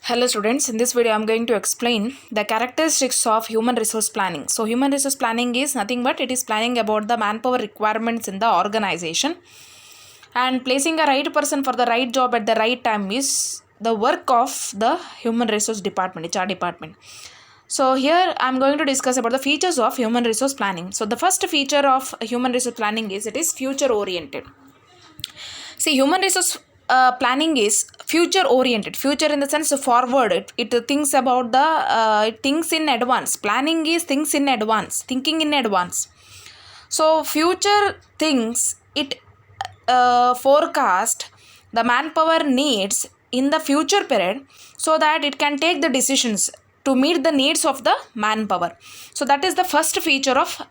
Hello students, in this video I am going to explain the characteristics of human resource planning. So human resource planning is nothing but it is planning about the manpower requirements in the organization, and placing a right person for the right job at the right time is the work of the human resource department, HR department. So here I am going to discuss about the features of human resource planning. So the first feature of human resource planning is it is future oriented. See, human resource planning is future oriented. Future in the sense of forward. It thinks about the it thinks in advance. Planning is things in advance, thinking in advance. So future things it forecast the manpower needs in the future period so that it can take the decisions to meet the needs of the manpower. So that is the first feature of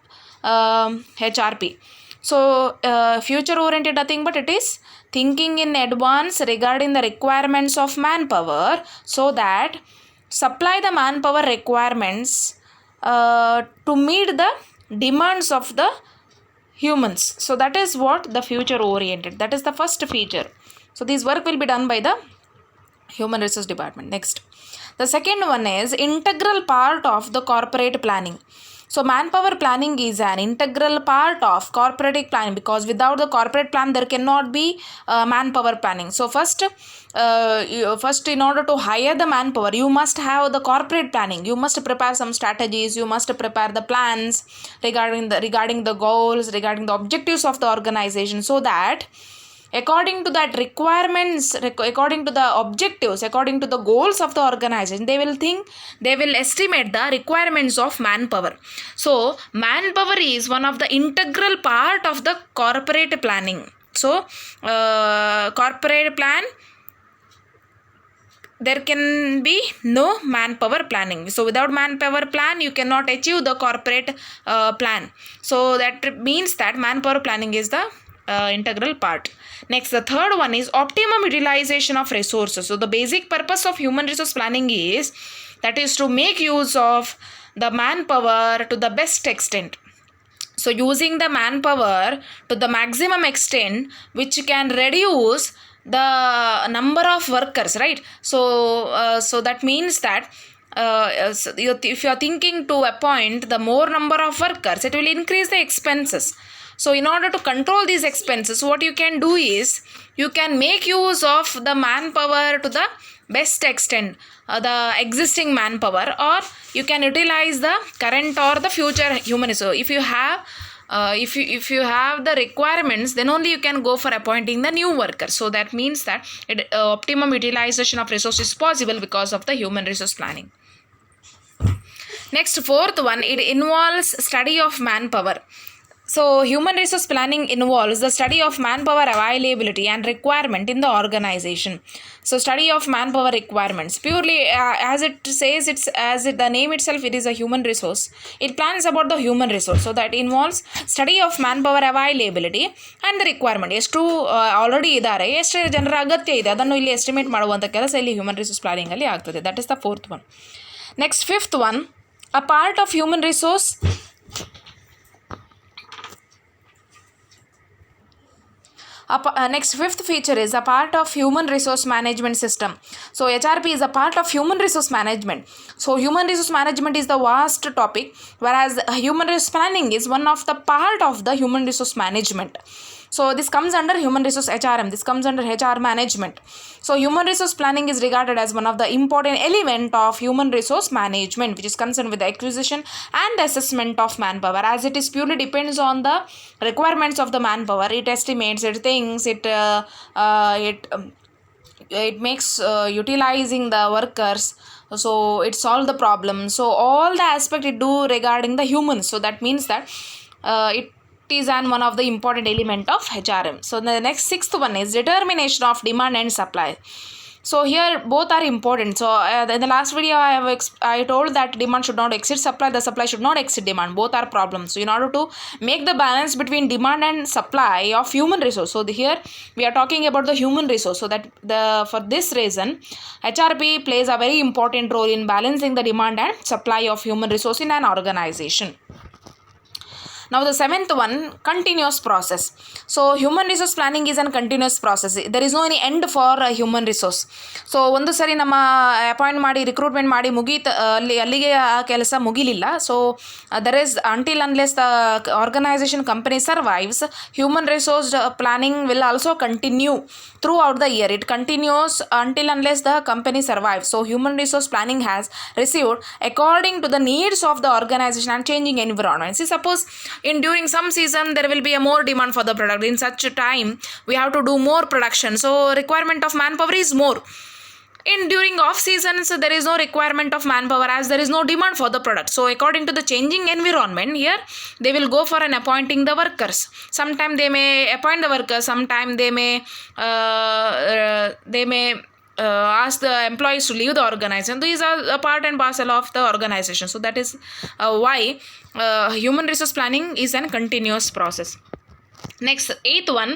HRP. So future oriented nothing but it is thinking in advance regarding the requirements of manpower so that supply the manpower requirements to meet the demands of the humans. So that is what the future oriented, that is the first feature. So this work will be done by the human resource department. Next, the second one is integral part of the corporate planning. So manpower planning is an integral part of corporate planning, because without the corporate plan there cannot be manpower planning. So first in order to hire the manpower you must have the corporate planning. You must prepare some strategies, you must prepare the plans regarding the goals, regarding the objectives of the organization, so that according to that requirements, according to the objectives, according to the goals of the organization, they will estimate the requirements of manpower. So manpower is one of the integral part of the corporate planning. So corporate plan, there can be no manpower planning. So without manpower plan you cannot achieve the corporate plan. So that means that manpower planning is the integral part. Next, the third one is optimum utilization of resources. So the basic purpose of human resource planning is to make use of the manpower to the best extent. So using the manpower to the maximum extent, which can reduce the number of workers, right? So that means that if you are thinking to appoint the more number of workers, it will increase the expenses. So in order to control these expenses, what you can do is you can make use of the manpower to the best extent, the existing manpower, or you can utilize the current or the future human resource. If you have if you have the requirements, then only you can go for appointing the new workers. So that means that optimum utilization of resources is possible because of the human resource planning. Next, fourth one, it involves study of manpower. So human resource planning involves the study of manpower availability and requirement in the organization. So study of manpower requirements, purely as it says, the name itself, it is a human resource. It plans about the human resource. So that involves study of manpower availability and the requirement. ಎಷ್ಟು already ಇದ್ದಾರೆ, ಎಷ್ಟು ಜನರ ಅಗತ್ಯ ಇದೆ ಅದನ್ನು ಇಲ್ಲಿ estimate ಮಾಡುವಂಥ ಕೆಲಸ ಇಲ್ಲಿ ಹ್ಯೂಮನ್ ರಿಸೋರ್ಸ್ ಪ್ಲಾನಿಂಗ್ ಅಲ್ಲಿ ಆಗ್ತದೆ. That is the fourth one. Next, fifth one, a part of human resource next, fifth feature is a part of human resource management system. So HRP is a part of human resource management. So human resource management is the vast topic, whereas human resource planning is one of the part of the human resource management. So this comes under human resource HRM, this comes under HR management. So human resource planning is regarded as one of the important element of human resource management, which is concerned with the acquisition and assessment of manpower, as it is purely depends on the requirements of the manpower. It estimates, it thinks, it makes utilizing the workers, so it solve the problem. So all the aspect it do regarding the humans. So that means that it is one of the important element of HRM. So the next, sixth one is determination of demand and supply. So here both are important. So in the last video I told that demand should not exceed supply, the supply should not exceed demand. Both are problems. So in order to make the balance between demand and supply of human resource, so here we are talking about the human resource. So that for this reason HRP plays a very important role in balancing the demand and supply of human resource in an organization. Now the seventh one, continuous process. So human resource planning is a continuous process. There is no any end for human resource. So ಒಂದು ಸರಿ ನಮ್ಮ appoint ಮಾಡಿ recruitment ಮಾಡಿ ಅಲ್ಲಿಗೆ ಆ ಕೆಲಸ ಮುಗಿಲಿಲ್ಲ. So there is until unless the organisation company survives, human resource planning will also continue throughout the year. It continues until unless the company survives. So human resource planning has received according to the needs of the organization and changing environment. See, suppose during some season there will be a more demand for the product. In such a time we have to do more production, so requirement of manpower is more. During off seasons there is no requirement of manpower as there is no demand for the product. So according to the changing environment, here they will go for an appointing the workers. Sometime they may appoint the workers, sometime they may ask the employees to leave the organization. These are a part and parcel of the organization. So that is why human resource planning is a continuous process. Next, eighth one,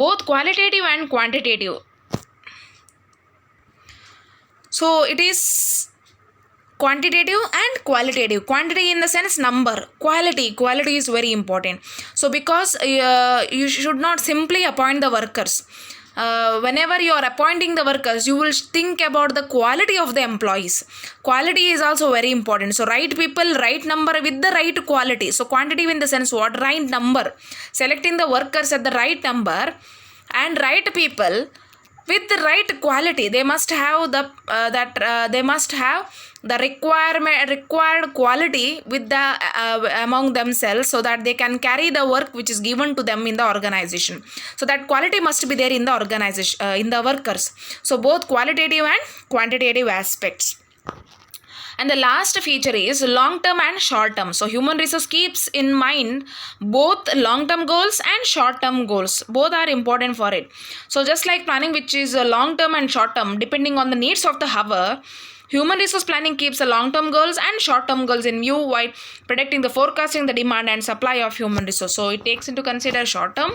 both qualitative and quantitative. So it is quantitative and qualitative. Quantity in the sense number. Quality is very important. So because you should not simply appoint the workers. Whenever you are appointing the workers, you will think about the quality of the employees. Quality is also very important. So right people, right number with the right quality. So quantity in the sense what? Right number. Selecting the workers at the right number and right people with the right quality. They must have the required quality with the among themselves, so that they can carry the work which is given to them in the organization. So that quality must be there in the organization, in the workers. So both qualitative and quantitative aspects. And the last feature is long term and short term. So human resource keeps in mind both long term goals and short term goals. Both are important for it. So just like planning, which is long term and short term depending on the needs of the hour, human resource planning keeps the long term goals and short term goals in view while predicting the forecasting the demand and supply of human resource. So it takes into consider short term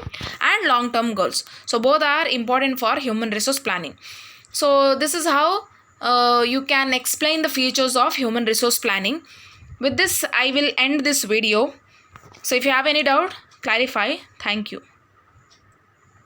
and long term goals. So both are important for human resource planning. So this is how you can explain the features of human resource planning. With this I will end this video. So if you have any doubt, clarify. Thank you.